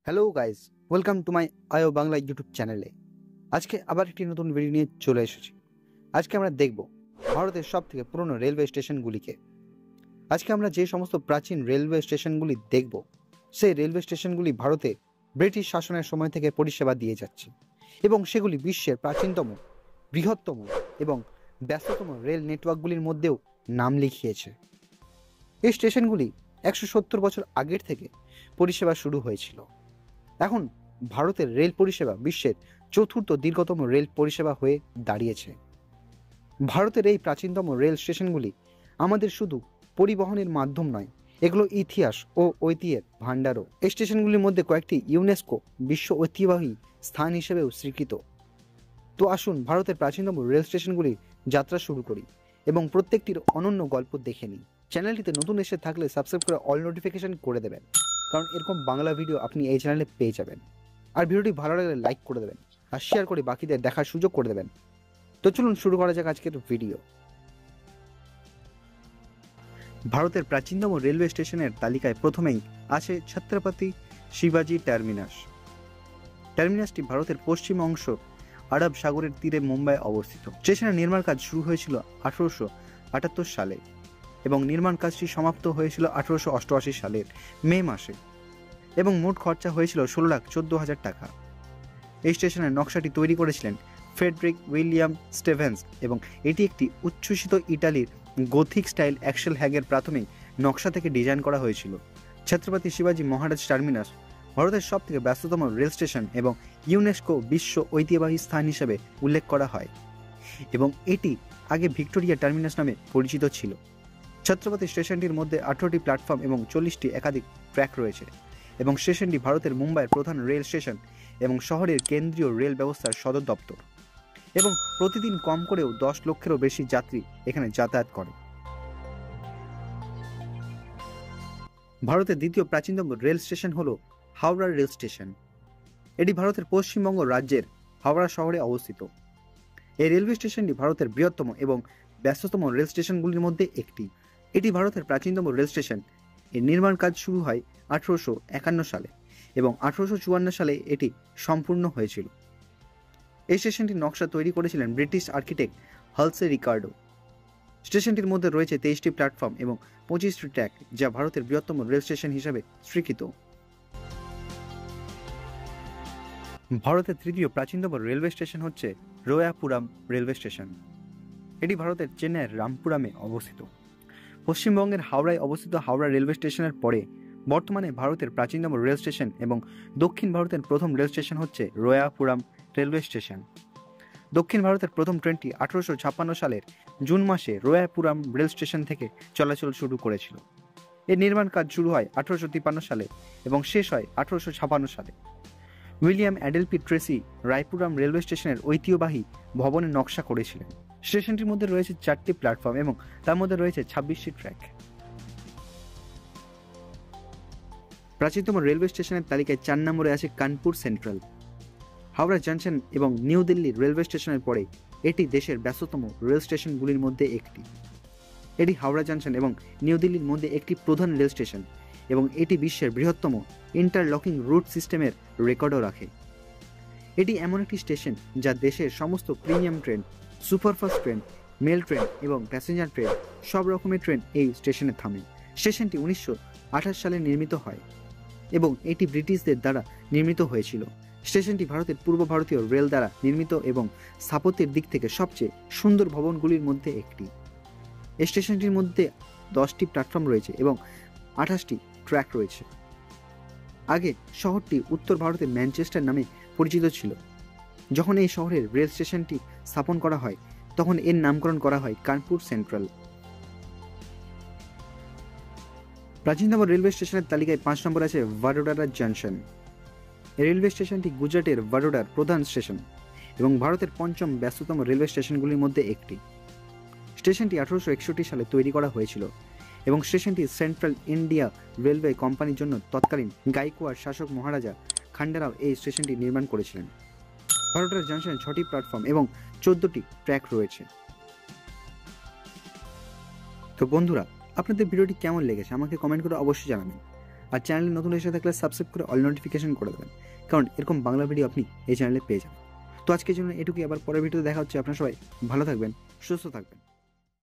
Hello guys, welcome to my আয়ো Bangla YouTube চ্যানেলে। আজকে আবার একটি নতুন ভিডিও নিয়ে চলে এসেছি। আজকে আমরা দেখব ভারতের সব থেকে পুরনো রেলওয়ে স্টেশনগুলিকে। আজকে আমরা যে সমস্ত প্রাচীন রেলওয়ে স্টেশনগুলি দেখব, সেই রেলওয়ে স্টেশনগুলি ভারতে ব্রিটিশ শাসনের সময় থেকে পরিষেবা দিয়ে যাচ্ছে এবং সেগুলি বিশ্বের প্রাচীনতম, বৃহত্তম এবং ব্যস্ততম রেল নেটওয়ার্কগুলির মধ্যেও নাম লিখিয়েছে। এই স্টেশনগুলি 170 বছর আগের থেকে পরিষেবা শুরু হয়েছিল। এখন ভারতের রেল পরিষেবা বিশ্বের চতুর্থ দীর্ঘতম রেল পরিষেবা হয়ে দাঁড়িয়েছে। ভারতের এই প্রাচীনতম রেল স্টেশনগুলি আমাদের শুধু পরিবহনের মাধ্যম নয়, এগুলো ইতিহাস ও ঐতিহ্যের ভাণ্ডারও। এই স্টেশনগুলির মধ্যে কয়েকটি ইউনেস্কো বিশ্ব ঐতিহ্যবাহী স্থান হিসেবেও স্বীকৃত। তো আসুন ভারতের প্রাচীনতম রেল স্টেশনগুলির যাত্রা শুরু করি এবং প্রত্যেকটির অনন্য গল্প দেখে নিই। চ্যানেলটিতে নতুন এসে থাকলে সাবস্ক্রাইব করে অল নোটিফিকেশন করে দেবেন, কারণ এরকম বাংলা ভিডিও আপনি এই চ্যানেলে পেয়ে যাবেন। আর ভিডিওটি ভালো লাগলে লাইক করে দেবেন আর শেয়ার করে বাকিদের দেখার সুযোগ করে দেবেন। তো চলুন শুরু করা যাক আজকের ভিডিও। ভারতের প্রাচীনতম রেলওয়ে স্টেশনের তালিকায় প্রথমেই আছে ছত্রপতি শিবাজি টার্মিনাস। টার্মিনাসটি ভারতের পশ্চিম অংশ আরব সাগরের তীরে মুম্বাই অবস্থিত। স্টেশনের নির্মাণ কাজ শুরু হয়েছিল 1878 সালে এবং নির্মাণ কাজটি সমাপ্ত হয়েছিল 1888 সালের মে মাসে এবং মোট খরচা হয়েছিল 16,14,000 টাকা। এই স্টেশনের নকশাটি তৈরি করেছিলেন ফ্রেডরিক উইলিয়াম স্টেভেন্স এবং এটি একটি উচ্ছ্বসিত ইটালির গোথিক স্টাইল অ্যাক্সেল হ্যাগের প্রাথমিক নকশা থেকে ডিজাইন করা হয়েছিল। ছত্রপতি শিবাজি মহারাজ টার্মিনাস ভারতের সব থেকে ব্যস্ততম রেল স্টেশন এবং ইউনেস্কো বিশ্ব ঐতিহ্যবাহী স্থান হিসেবে উল্লেখ করা হয় এবং এটি আগে ভিক্টোরিয়া টার্মিনাস নামে পরিচিত ছিল। ছত্রপতি স্টেশনটির মধ্যে 18টি প্ল্যাটফর্ম এবং 40টি একাধিক ট্র্যাক রয়েছে এবং স্টেশনটি ভারতের মুম্বাইয়ের প্রধান রেল স্টেশন এবং শহরের কেন্দ্রীয় রেল ব্যবস্থার সদর দপ্তর এবং প্রতিদিন কম করেও 10 লক্ষেরও বেশি যাত্রী এখানে যাতায়াত করে। ভারতের দ্বিতীয় প্রাচীনতম রেল স্টেশন হল হাওড়া রেল স্টেশন। এটি ভারতের পশ্চিমবঙ্গ রাজ্যের হাওড়া শহরে অবস্থিত। এই রেলওয়ে স্টেশনটি ভারতের বৃহত্তম এবং ব্যস্ততম রেল স্টেশনগুলির মধ্যে একটি। এটি ভারতের প্রাচীনতম রেল স্টেশন। এর নির্মাণ কাজ শুরু হয় 1851 সালে এবং 1854 সালে এটি সম্পূর্ণ হয়েছিল। এই স্টেশনটির নকশা তৈরি করেছিলেন ব্রিটিশ আর্কিটেক্ট হালসে রিকার্ডো। স্টেশনটির মধ্যে রয়েছে 23টি প্ল্যাটফর্ম এবং 25টি ট্র্যাক, যা ভারতের বৃহত্তম রেল স্টেশন হিসাবে স্বীকৃত। ভারতের তৃতীয় প্রাচীনতম রেলওয়ে স্টেশন হচ্ছে রোয়াপুরাম রেলওয়ে স্টেশন। এটি ভারতের চেন্নাইয়ের রামপুরামে অবস্থিত। পশ্চিমবঙ্গের হাওড়ায় অবস্থিত হাওড়া রেলওয়ে স্টেশনের পরে বর্তমানে ভারতের প্রাচীনতম রেল স্টেশন এবং দক্ষিণ ভারতের প্রথম রেল স্টেশন হচ্ছে রোয়াপুরাম রেলওয়ে স্টেশন। দক্ষিণ ভারতের প্রথম ট্রেনটি 1856 সালের জুন মাসে রোয়াপুরাম রেল স্টেশন থেকে চলাচল শুরু করেছিল। এর নির্মাণ কাজ শুরু হয় 1853 সালে এবং শেষ হয় 1856 সালে। উইলিয়াম অ্যাডেলপি ট্রেসি রায়পুরাম রেলওয়ে স্টেশনের ঐতিহ্যবাহী ভবনের নকশা করেছিলেন। স্টেশনটির মধ্যে রয়েছে 4টি প্ল্যাটফর্ম এবং তার মধ্যে রয়েছে 26টি ট্র্যাক। প্রাচীনতম রেলওয়ে স্টেশনের তালিকায় 4 নম্বরে আছে কানপুর সেন্ট্রাল। হাওড়া জংশন এবং নিউ দিল্লি রেলওয়ে স্টেশনের পরে এটি দেশের ব্যস্ততম রেল স্টেশনগুলির মধ্যে একটি। এটি হাওড়া জংশন এবং নিউ দিল্লির মধ্যে একটি প্রধান রেল স্টেশন এবং এটি বিশ্বের বৃহত্তম ইন্টারলকিং রুট সিস্টেমের রেকর্ডও রাখে। এটি এমন একটি স্টেশন যা দেশের সমস্ত premium train, superfast train, mail train এবং প্যাসেঞ্জার ট্রেন সব রকমের ট্রেন এই স্টেশনে থামে। স্টেশনটি 1928 সালে নির্মিত হয় এবং এটি ব্রিটিশদের দ্বারা নির্মিত হয়েছিল। স্টেশনটি ভারতের পূর্ব ভারতীয় রেল দ্বারা নির্মিত এবং স্থাপত্যের দিক থেকে সবচেয়ে সুন্দর ভবনগুলির মধ্যে একটি। এই স্টেশনটির মধ্যে 10টি প্ল্যাটফর্ম রয়েছে এবং 28টি ট্র্যাক রয়েছে। আগে শহরটি উত্তর ভারতের ম্যানচেস্টার নামে পরিচিত ছিল। যখন এই শহরের রেল স্টেশনটি স্থাপন করা হয় তখন এর নামকরণ করা হয় কানপুর সেন্ট্রাল। প্রাচীনতম রেলওয়ে স্টেশনের তালিকায় 5 নম্বর আছে ভাডোদারা জংশন। এই রেলওয়ে স্টেশনটি গুজরাটের ভাডোদারার প্রধান স্টেশন এবং ভারতের পঞ্চম ব্যস্ততম রেলওয়ে স্টেশনগুলির মধ্যে একটি। স্টেশনটি 1861 সালে তৈরি করা হয়েছিল এবং স্টেশনটি সেন্ট্রাল ইন্ডিয়া রেলওয়ে কোম্পানির জন্য তৎকালীন গাইকোয়াড় শাসক মহারাজা খান্ডেরাও এই স্টেশনটি নির্মাণ করেছিলেন। ভাডোদারা জংশনে 6টি প্ল্যাটফর্ম এবং 14টি ট্র্যাক রয়েছে। তো বন্ধুরা, আপনাদের ভিডিওটি কেমন লেগেছে আমাকে কমেন্ট করে অবশ্যই জানাবেন। আর চ্যানেলে নতুন এসে থাকলে সাবস্ক্রাইব করে অল নোটিফিকেশন করে দেবেন, কারণ এরকম বাংলা ভিডিও আপনি এই চ্যানেলে পেয়ে যাবেন। তো আজকের জন্য এটুকুই, আবার পরের ভিডিওতে দেখা হচ্ছে। আপনারা সবাই ভালো থাকবেন, সুস্থ থাকবেন।